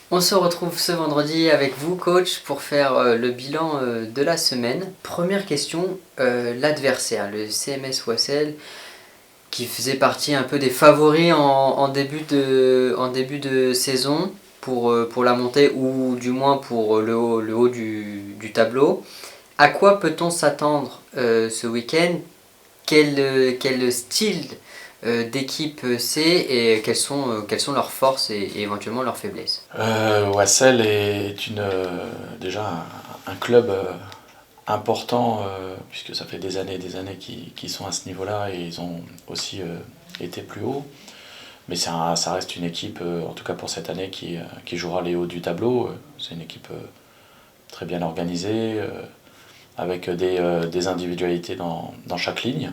On se retrouve ce vendredi avec vous, coach, pour faire le bilan de la semaine. Première question, l'adversaire, le CMS Wassel, qui faisait partie un peu des favoris en début de saison pour la montée ou du moins pour le haut du tableau. À quoi peut-on s'attendre ce week-end? Quel style d'équipe c'est et quelles sont leurs forces et éventuellement leurs faiblesses? Wassel est déjà un club important, puisque ça fait des années qu'ils sont à ce niveau-là et ils ont aussi été plus haut. Mais ça reste une équipe, en tout cas pour cette année, qui jouera les hauts du tableau. C'est une équipe très bien organisée, avec des individualités dans chaque ligne.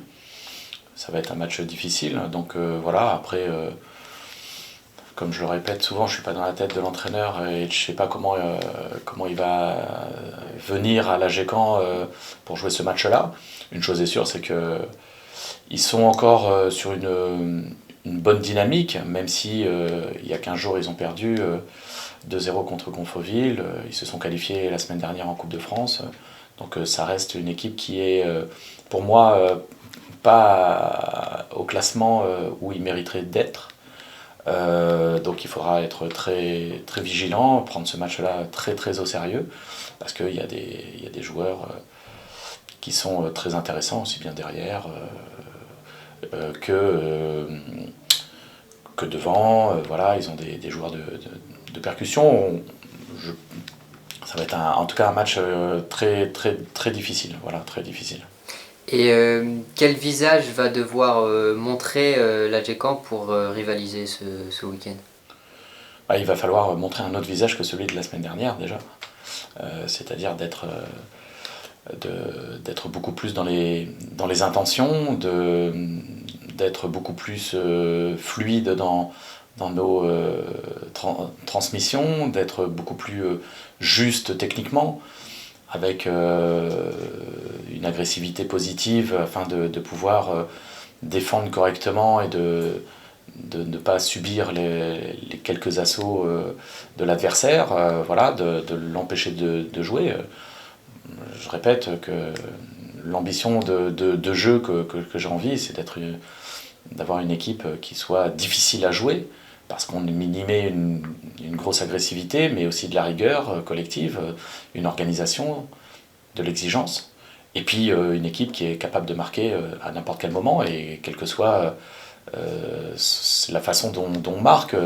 Ça va être un match difficile. Donc voilà, après, comme je le répète souvent, je ne suis pas dans la tête de l'entraîneur et je ne sais pas comment il va venir à l'AGCAM pour jouer ce match-là. Une chose est sûre, c'est qu'ils sont encore sur une bonne dynamique, même si il y a 15 jours ils ont perdu 2-0 contre Gonfreville. Ils se sont qualifiés la semaine dernière en Coupe de France. Donc ça reste une équipe qui est, pour moi, pas au classement où ils mériteraient d'être. Donc il faudra être très, très vigilant, prendre ce match-là très très au sérieux, parce qu'il y a des joueurs qui sont très intéressants, aussi bien derrière que devant. Voilà, ils ont des joueurs de percussion. Je, Ça va être en tout cas un match très, très, très difficile. Voilà, très difficile. Et quel visage va devoir montrer l'AGCAM pour rivaliser ce week-end? Bah, il va falloir montrer un autre visage que celui de la semaine dernière déjà. C'est-à-dire d'être beaucoup plus dans les intentions, d'être beaucoup plus fluide dans nos transmissions, d'être beaucoup plus juste techniquement, avec une agressivité positive afin de pouvoir défendre correctement et de ne pas subir les quelques assauts de l'adversaire, voilà, de l'empêcher de jouer. Je répète que l'ambition de jeu que j'ai envie, c'est d'avoir une équipe qui soit difficile à jouer, parce qu'on minimait une grosse agressivité, mais aussi de la rigueur collective, une organisation, de l'exigence, et puis une équipe qui est capable de marquer à n'importe quel moment, et quelle que soit la façon dont on marque,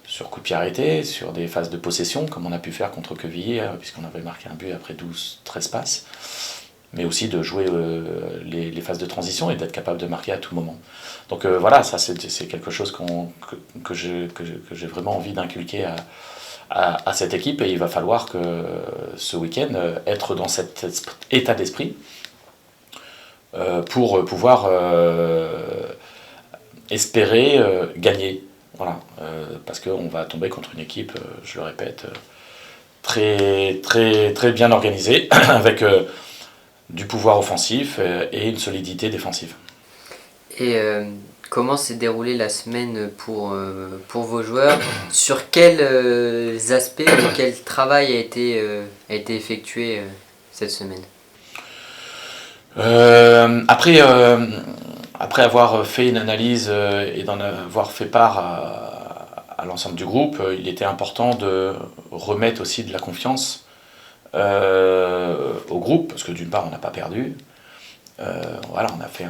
sur coup de pied arrêté, sur des phases de possession, comme on a pu faire contre Quevilly, puisqu'on avait marqué un but après 12-13 passes, mais aussi de jouer les phases de transition et d'être capable de marquer à tout moment. Donc voilà, ça c'est quelque chose que j'ai vraiment envie d'inculquer à cette équipe, et il va falloir que ce week-end, être dans cet état d'esprit pour pouvoir espérer gagner. Voilà, parce qu'on va tomber contre une équipe, je le répète, très, très, très bien organisée, avec du pouvoir offensif et une solidité défensive. Et comment s'est déroulée la semaine pour vos joueurs? Sur quels aspects ou quel travail a été effectué cette semaine? Après avoir fait une analyse et d'en avoir fait part à l'ensemble du groupe, il était important de remettre aussi de la confiance au groupe, parce que d'une part on n'a pas perdu. Voilà, on a fait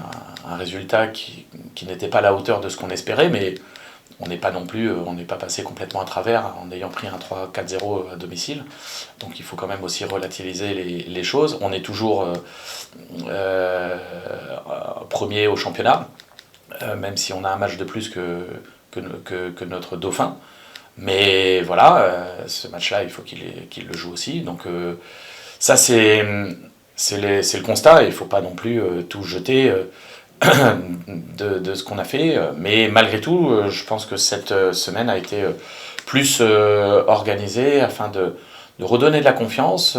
un résultat qui n'était pas à la hauteur de ce qu'on espérait, mais on n'est pas non plus, on n'est pas passé complètement à travers en ayant pris un 3-4-0 à domicile. Donc il faut quand même aussi relativiser les choses. On est toujours premier au championnat, même si on a un match de plus que notre dauphin. Mais voilà, ce match-là, il faut qu'il le joue aussi. Donc ça, c'est le constat. Il ne faut pas non plus tout jeter de ce qu'on a fait. Mais malgré tout, je pense que cette semaine a été plus organisée afin de redonner de la confiance,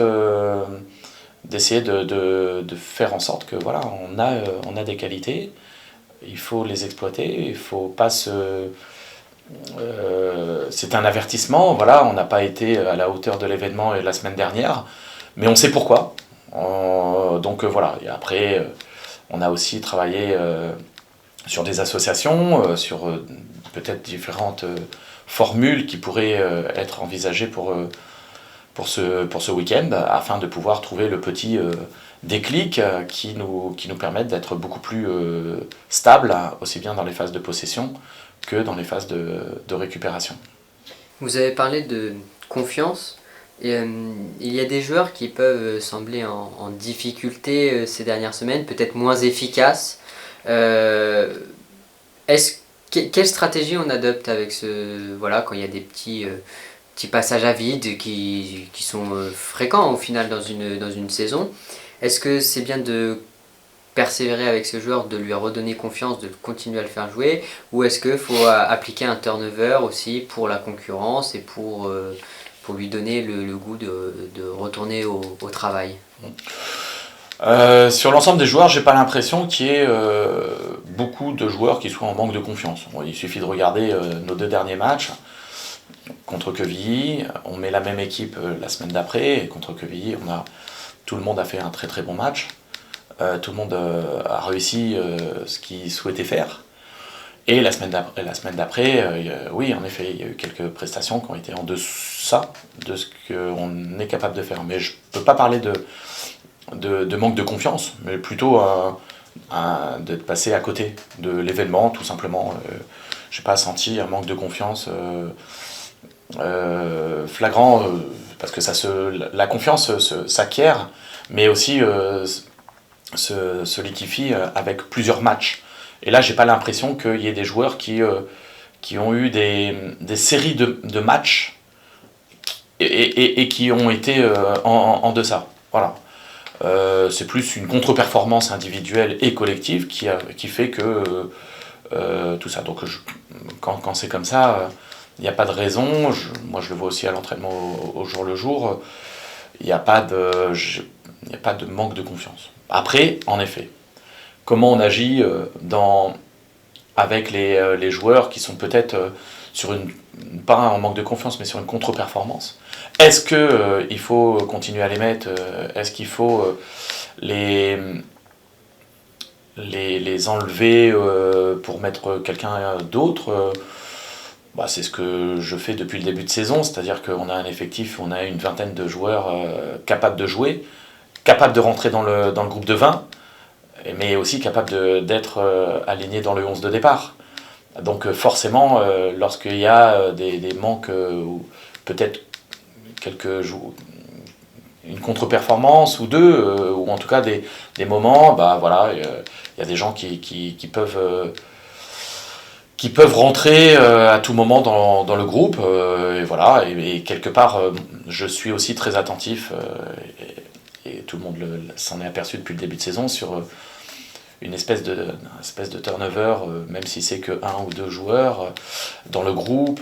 d'essayer de faire en sorte que voilà, on a des qualités, il faut les exploiter, il ne faut pas c'est un avertissement, voilà, on n'a pas été à la hauteur de l'événement la semaine dernière, mais on sait pourquoi. Donc voilà, et après, on a aussi travaillé sur des associations, sur peut-être différentes formules qui pourraient être envisagées pour ce week-end, afin de pouvoir trouver le petit déclic qui nous permettent d'être beaucoup plus stable, aussi bien dans les phases de possession que dans les phases de récupération. Vous avez parlé de confiance. Et, il y a des joueurs qui peuvent sembler en difficulté ces dernières semaines, peut-être moins efficaces. Quelle stratégie on adopte avec voilà, quand il y a des petits passages à vide qui sont fréquents au final dans une saison? Est-ce que c'est bien de persévérer avec ce joueur, de lui redonner confiance, de continuer à le faire jouer, ou est-ce qu'il faut appliquer un turnover aussi pour la concurrence et pour lui donner le goût de retourner au travail? Sur l'ensemble des joueurs, j'ai pas l'impression qu'il y ait beaucoup de joueurs qui soient en manque de confiance. Bon, il suffit de regarder nos 2 derniers matchs. Contre Quevilly, on met la même équipe la semaine d'après, et contre Quevilly, tout le monde a fait un très très bon match. Tout le monde a réussi ce qu'il souhaitait faire. Et la semaine d'après, oui, en effet, il y a eu quelques prestations qui ont été en deçà de ce qu'on est capable de faire. Mais je ne peux pas parler de manque de confiance, mais plutôt d'être passé à côté de l'événement, tout simplement. Je n'ai pas senti un manque de confiance flagrant, parce que la confiance s'acquiert, mais aussi se liquéfie avec plusieurs matchs. Et là, j'ai pas l'impression qu'il y ait des joueurs qui ont eu des séries de matchs et qui ont été en deçà. Voilà. C'est plus une contre-performance individuelle et collective qui fait que tout ça. Donc quand c'est comme ça, il n'y a pas de raison. Moi, je le vois aussi à l'entraînement au jour le jour. Il n'y a pas de manque de confiance. Après, en effet, comment on agit avec les joueurs qui sont peut-être sur pas en manque de confiance, mais sur une contre-performance. Est-ce qu'il faut continuer à les mettre? Est-ce qu'il faut les enlever pour mettre quelqu'un d'autre? C'est ce que je fais depuis le début de saison, c'est-à-dire qu'on a un effectif, on a une vingtaine de joueurs capables de jouer, capables de rentrer dans le groupe de 20, mais aussi capables d'être alignés dans le 11 de départ. Donc forcément, lorsqu'il y a des manques, ou peut-être une contre-performance ou deux, ou en tout cas des moments, voilà, il y a des gens qui peuvent rentrer à tout moment dans le groupe, et voilà, et quelque part, je suis aussi très attentif, et tout le monde s'en est aperçu depuis le début de saison, sur une espèce de turnover, même si c'est que 1 ou 2 joueurs dans le groupe,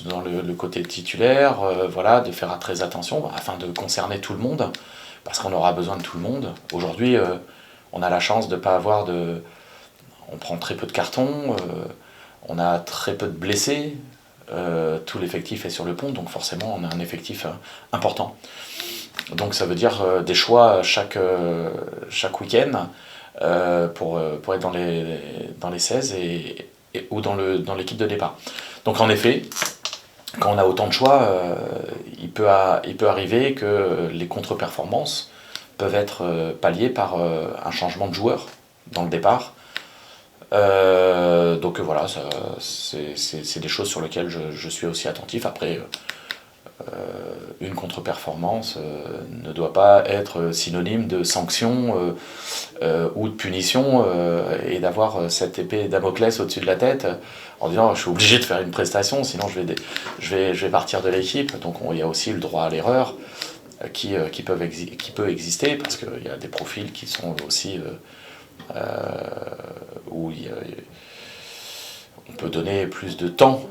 dans le côté titulaire, voilà, de faire très attention afin de concerner tout le monde, parce qu'on aura besoin de tout le monde. Aujourd'hui, on a la chance de ne pas avoir on prend très peu de cartons, on a très peu de blessés, tout l'effectif est sur le pont, donc forcément on a un effectif important. Donc ça veut dire des choix chaque week-end, pour être dans les 16 ou dans l'équipe de départ. Donc en effet, quand on a autant de choix, il peut arriver que les contre-performances peuvent être palliées par un changement de joueur dans le départ. Donc voilà, c'est des choses sur lesquelles je suis aussi attentif. Après, une contre-performance ne doit pas être synonyme de sanction ou de punition, et d'avoir cette épée Damoclès au-dessus de la tête en disant je suis obligé de faire une prestation, sinon je vais partir de l'équipe. Donc il y a aussi le droit à l'erreur qui peut exister, parce qu'il y a des profils qui sont aussi où on peut donner plus de temps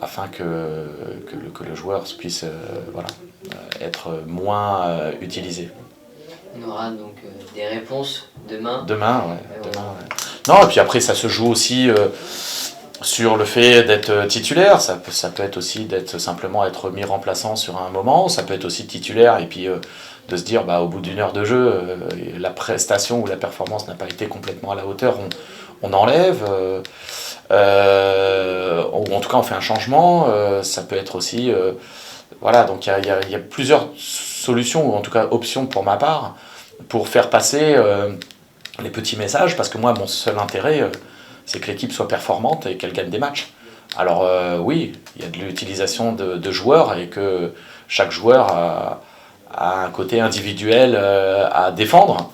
afin que le joueur puisse être moins utilisé. On aura donc des réponses demain. Demain, ouais. Non, et puis après, ça se joue aussi sur le fait d'être titulaire, ça peut être aussi simplement être mis remplaçant sur un moment, ça peut être aussi titulaire et puis de se dire au bout d'une heure de jeu, la prestation ou la performance n'a pas été complètement à la hauteur, on enlève, ou en tout cas on fait un changement, ça peut être aussi... voilà, donc il y a plusieurs solutions, ou en tout cas options pour ma part, pour faire passer les petits messages, parce que moi mon seul intérêt... c'est que l'équipe soit performante et qu'elle gagne des matchs. Alors oui, il y a de l'utilisation de joueurs et que chaque joueur a un côté individuel à défendre.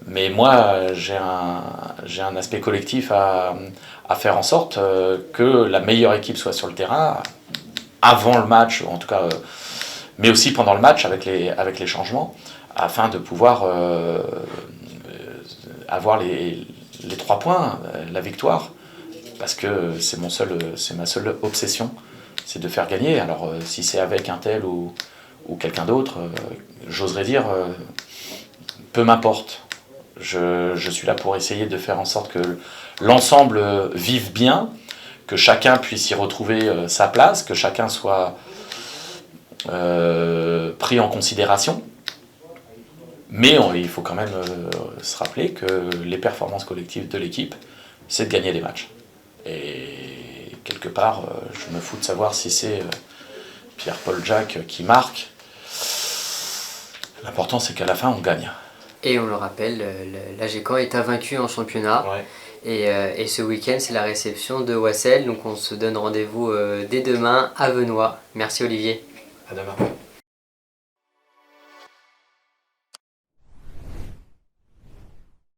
Mais moi, j'ai un aspect collectif à faire en sorte que la meilleure équipe soit sur le terrain avant le match, en tout cas, mais aussi pendant le match avec les changements, afin de pouvoir avoir les 3 points, la victoire, parce que c'est ma seule obsession, c'est de faire gagner. Alors si c'est avec un tel ou quelqu'un d'autre, j'oserais dire, peu m'importe. Je suis là pour essayer de faire en sorte que l'ensemble vive bien, que chacun puisse y retrouver sa place, que chacun soit pris en considération. Mais il faut quand même se rappeler que les performances collectives de l'équipe, c'est de gagner des matchs. Et quelque part, je me fous de savoir si c'est Pierre-Paul Jacques qui marque. L'important, c'est qu'à la fin, on gagne. Et on le rappelle, l'AGCAN est invaincu en championnat. Ouais. Et ce week-end, c'est la réception de Wassel. Donc on se donne rendez-vous dès demain à Venoy. Merci Olivier. À demain.